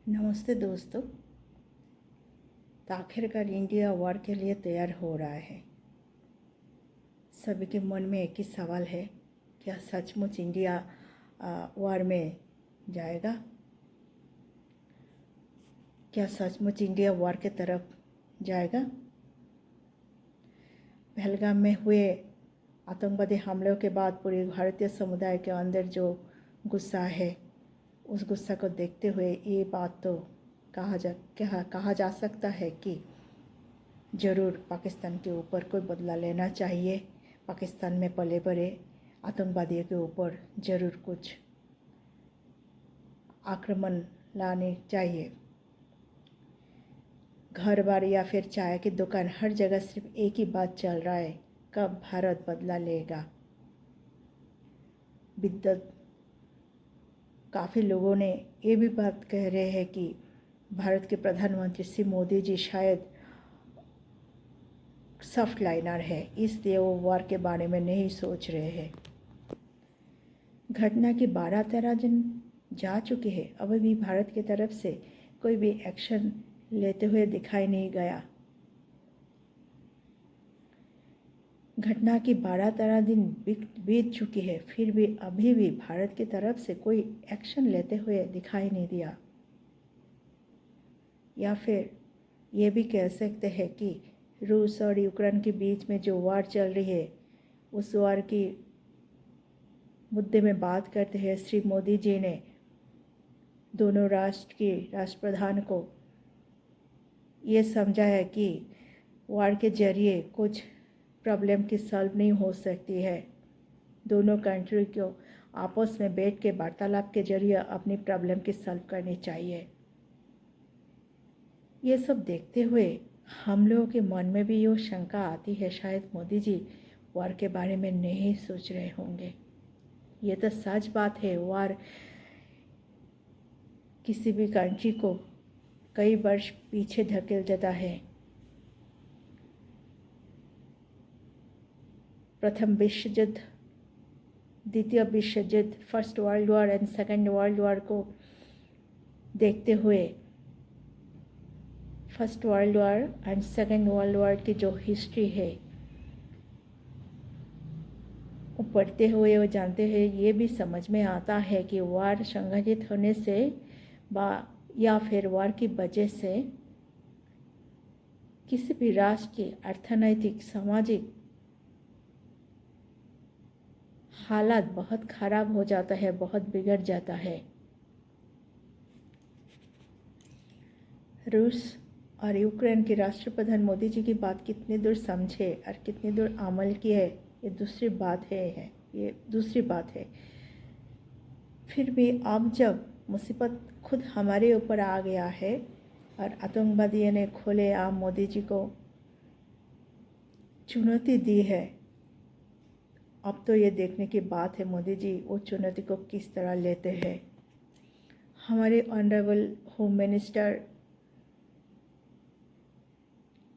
नमस्ते दोस्तों। तो आखिरकार इंडिया वॉर के लिए तैयार हो रहा है। सभी के मन में एक ही सवाल है, क्या सचमुच इंडिया वॉर में जाएगा? क्या सचमुच इंडिया वॉर के तरफ जाएगा? पहलगाम में हुए आतंकवादी हमलों के बाद पूरे भारतीय समुदाय के अंदर जो गुस्सा है, उस गुस्सा को देखते हुए ये बात तो कहा जा सकता है कि ज़रूर पाकिस्तान के ऊपर कोई बदला लेना चाहिए। पाकिस्तान में पले बड़े आतंकवादियों के ऊपर ज़रूर कुछ आक्रमण लाने चाहिए। घर बार या फिर चाय की दुकान, हर जगह सिर्फ एक ही बात चल रहा है, कब भारत बदला लेगा। विद्वत काफ़ी लोगों ने ये भी बात कह रहे हैं कि भारत के प्रधानमंत्री श्री मोदी जी शायद सॉफ्ट लाइनर है, इसलिए वो वॉर के बारे में नहीं सोच रहे हैं। घटना की 12-13 दिन जा चुकी है, अभी भी भारत की तरफ से कोई भी एक्शन लेते हुए दिखाई नहीं गया। घटना की 12-13 दिन बीत चुकी है, फिर भी अभी भी भारत की तरफ से कोई एक्शन लेते हुए दिखाई नहीं दिया। या फिर ये भी कह सकते हैं कि रूस और यूक्रेन के बीच में जो वार चल रही है, उस वार की मुद्दे में बात करते हैं श्री मोदी जी ने दोनों राष्ट्र के राष्ट्रप्रधान को ये समझा है कि वार के जरिए कुछ प्रॉब्लम की सॉल्व नहीं हो सकती है। दोनों कंट्री को आपस में बैठ के वार्तालाप के जरिए अपनी प्रॉब्लम की सॉल्व करनी चाहिए। ये सब देखते हुए हम लोगों के मन में भी ये शंका आती है, शायद मोदी जी वार के बारे में नहीं सोच रहे होंगे। ये तो सच बात है, वार किसी भी कंट्री को कई वर्ष पीछे धकेल देता है। प्रथम विश्व युद्ध, द्वितीय विश्व युद्ध, first world war and second world war को देखते हुए first world war and second world war की जो हिस्ट्री है वो पढ़ते हुए वो जानते हैं, ये भी समझ में आता है कि वार संगठित होने से या फिर वार की वजह से किसी भी राष्ट्र की अर्थनैतिक सामाजिक हालात बहुत खराब हो जाता है, बहुत बिगड़ जाता है। रूस और यूक्रेन के राष्ट्रप्रधान मोदी जी की बात कितनी दूर समझे और कितनी दूर अमल किए, ये दूसरी बात है। फिर भी अब जब मुसीबत खुद हमारे ऊपर आ गया है और आतंकवादियों ने खुलेआम मोदी जी को चुनौती दी है, अब तो ये देखने की बात है मोदी जी वो चुनौती को किस तरह लेते हैं। हमारे ऑनरेबल होम मिनिस्टर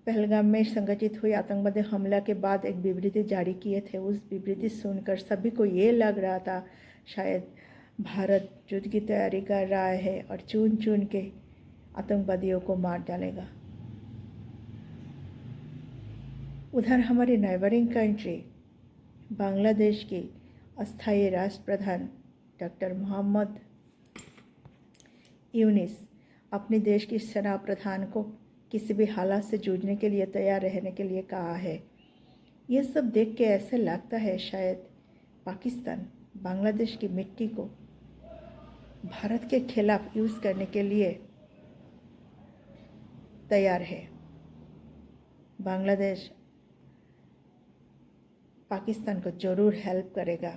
पहलगाम में संगठित हुए आतंकवादी हमला के बाद एक विबृति जारी किए थे। उस विबृति सुनकर सभी को ये लग रहा था शायद भारत युद्ध की तैयारी कर रहा है और चुन चुन के आतंकवादियों को मार डालेगा। उधर हमारे नेबरिंग कंट्री बांग्लादेश की अस्थायी राष्ट्रप्रधान डॉक्टर मोहम्मद यूनिस अपने देश की सेना प्रधान को किसी भी हालात से जूझने के लिए तैयार रहने के लिए कहा है। ये सब देख के ऐसे लगता है शायद पाकिस्तान बांग्लादेश की मिट्टी को भारत के खिलाफ यूज़ करने के लिए तैयार है। बांग्लादेश पाकिस्तान को ज़रूर हेल्प करेगा,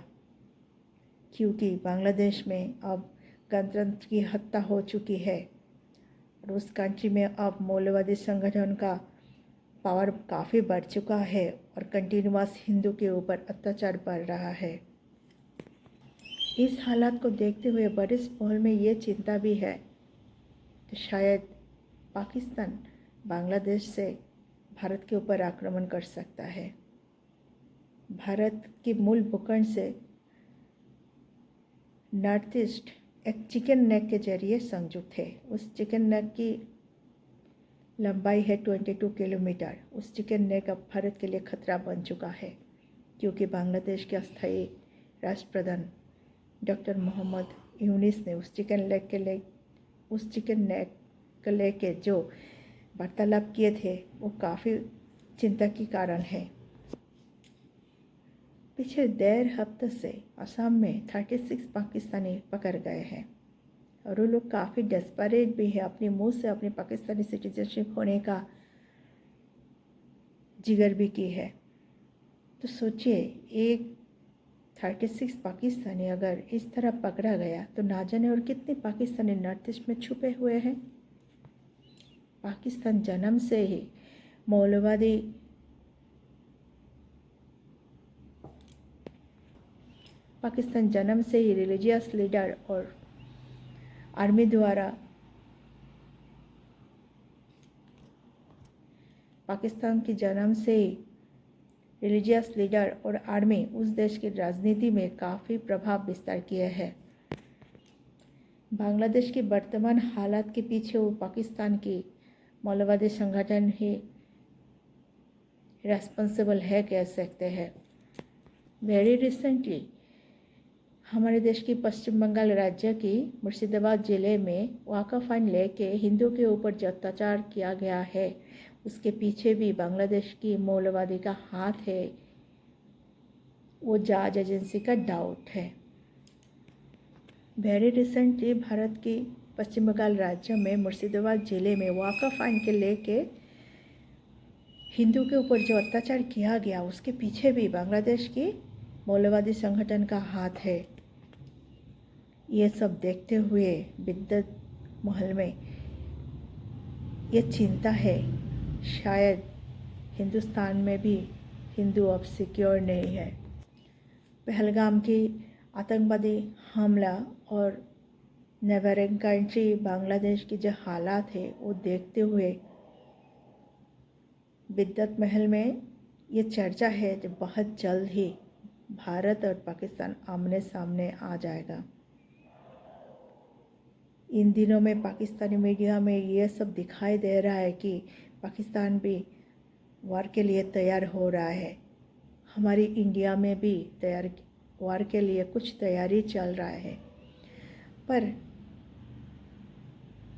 क्योंकि बांग्लादेश में अब गणतंत्र की हत्या हो चुकी है और उस कंट्री में अब मौलवादी संगठन का पावर काफ़ी बढ़ चुका है और कंटिन्यूअस हिंदू के ऊपर अत्याचार बढ़ रहा है। इस हालात को देखते हुए बड़े माहौल में ये चिंता भी है कि शायद पाकिस्तान बांग्लादेश से भारत के ऊपर आक्रमण कर सकता है। भारत के मूल भूखंड से नॉर्थ ईस्ट एक चिकन नेक के जरिए संयुक्त है। उस चिकन नेक की लंबाई है 22 किलोमीटर। उस चिकन नेक अब भारत के लिए खतरा बन चुका है, क्योंकि बांग्लादेश के अस्थायी राष्ट्रप्रधान डॉक्टर मोहम्मद यूनिस ने उस चिकन नेक को लेके जो वार्तालाप किए थे वो काफ़ी चिंता की कारण है। पिछले 1.5 हफ्ते से असम में 36 पाकिस्तानी पकड़ गए हैं और वो लोग काफ़ी डेस्परेट भी है, अपने मुंह से अपनी पाकिस्तानी सिटीजनशिप होने का जिगर भी की है। तो सोचिए, एक 36 पाकिस्तानी अगर इस तरह पकड़ा गया तो ना जाने और कितने पाकिस्तानी नॉर्थ ईस्ट में छुपे हुए हैं। पाकिस्तान जन्म से ही मौलवादी रिलीजियस लीडर और आर्मी द्वारा पाकिस्तान की जन्म से ही रिलीजियस लीडर और आर्मी उस देश की राजनीति में काफ़ी प्रभाव विस्तार किया है। बांग्लादेश की वर्तमान हालात के पीछे वो पाकिस्तान की मौलवादी संगठन ही रेस्पॉन्सिबल है कह सकते हैं। वेरी रिसेंटली हमारे देश की पश्चिम बंगाल राज्य की मुर्शिदाबाद ज़िले में वाक़फ़ आइन लेके हिंदू के ऊपर जो अत्याचार किया गया है उसके पीछे भी बांग्लादेश की मौलवादी का हाथ है, वो जांच एजेंसी का डाउट है। वेरी रिसेंटली भारत की पश्चिम बंगाल राज्य में मुर्शिदाबाद ज़िले में वाक़फ़ आइन के लेके हिंदू के ऊपर जो अत्याचार किया गया उसके पीछे भी बांग्लादेश की मौलवादी संगठन का हाथ है। ये सब देखते हुए बिद्दत महल में ये चिंता है, शायद हिंदुस्तान में भी हिंदू अब सिक्योर नहीं है। पहलगाम की आतंकवादी हमला और नेबरिंग कंट्री बांग्लादेश की जो हालात है वो देखते हुए बिद्दत महल में ये चर्चा है कि बहुत जल्द ही भारत और पाकिस्तान आमने सामने आ जाएगा। इन दिनों में पाकिस्तानी मीडिया में ये सब दिखाई दे रहा है कि पाकिस्तान भी वार के लिए तैयार हो रहा है। हमारी इंडिया में भी वार के लिए कुछ तैयारी चल रहा है, पर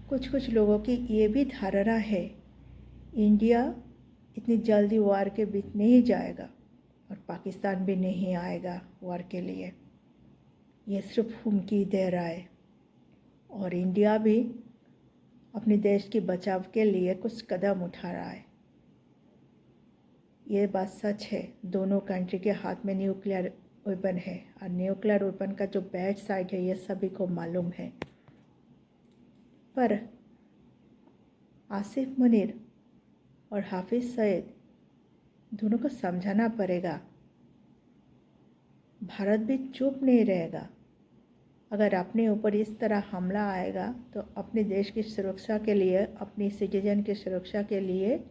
कुछ लोगों की ये भी धारणा है इंडिया इतनी जल्दी वार के बीच नहीं जाएगा और पाकिस्तान भी नहीं आएगा वार के लिए। ये सिर्फ हुमकी दे रहा है और इंडिया भी अपने देश के बचाव के लिए कुछ कदम उठा रहा है। ये बात सच है, दोनों कंट्री के हाथ में न्यूक्लियर वेपन है और न्यूक्लियर वेपन का जो बैड साइड है ये सभी को मालूम है। पर आसिफ मुनीर और हाफिज़ सईद दोनों को समझाना पड़ेगा, भारत भी चुप नहीं रहेगा। अगर अपने ऊपर इस तरह हमला आएगा तो अपने देश की सुरक्षा के लिए, अपनी सिटीजन की सुरक्षा के लिए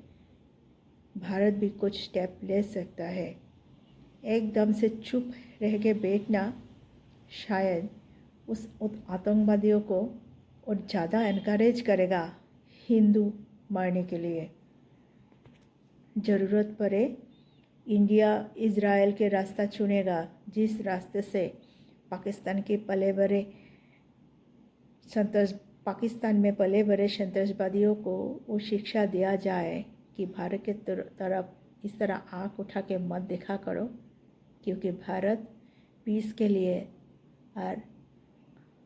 भारत भी कुछ स्टेप ले सकता है। एकदम से चुप रह के बैठना शायद उस आतंकवादियों को और ज़्यादा एनकरेज करेगा हिंदू मारने के लिए। ज़रूरत पड़े इंडिया इज़राइल के रास्ता चुनेगा, जिस रास्ते से पाकिस्तान में पले बड़े संतरासवादियों को वो शिक्षा दिया जाए कि भारत के तरफ इस तरह आँख उठा के मत देखा करो, क्योंकि भारत पीस के लिए और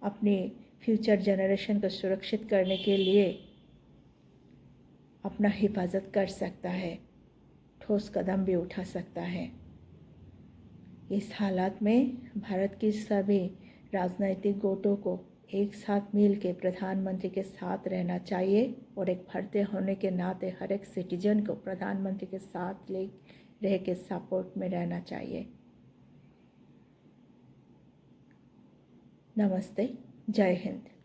अपने फ्यूचर जनरेशन को सुरक्षित करने के लिए अपना हिफाजत कर सकता है, ठोस कदम भी उठा सकता है। इस हालात में भारत की सभी राजनीतिक गुटों को एक साथ मिल के प्रधानमंत्री के साथ रहना चाहिए और एक भारतीय होने के नाते हर एक सिटीजन को प्रधानमंत्री के साथ रह के सपोर्ट में रहना चाहिए। नमस्ते, जय हिंद।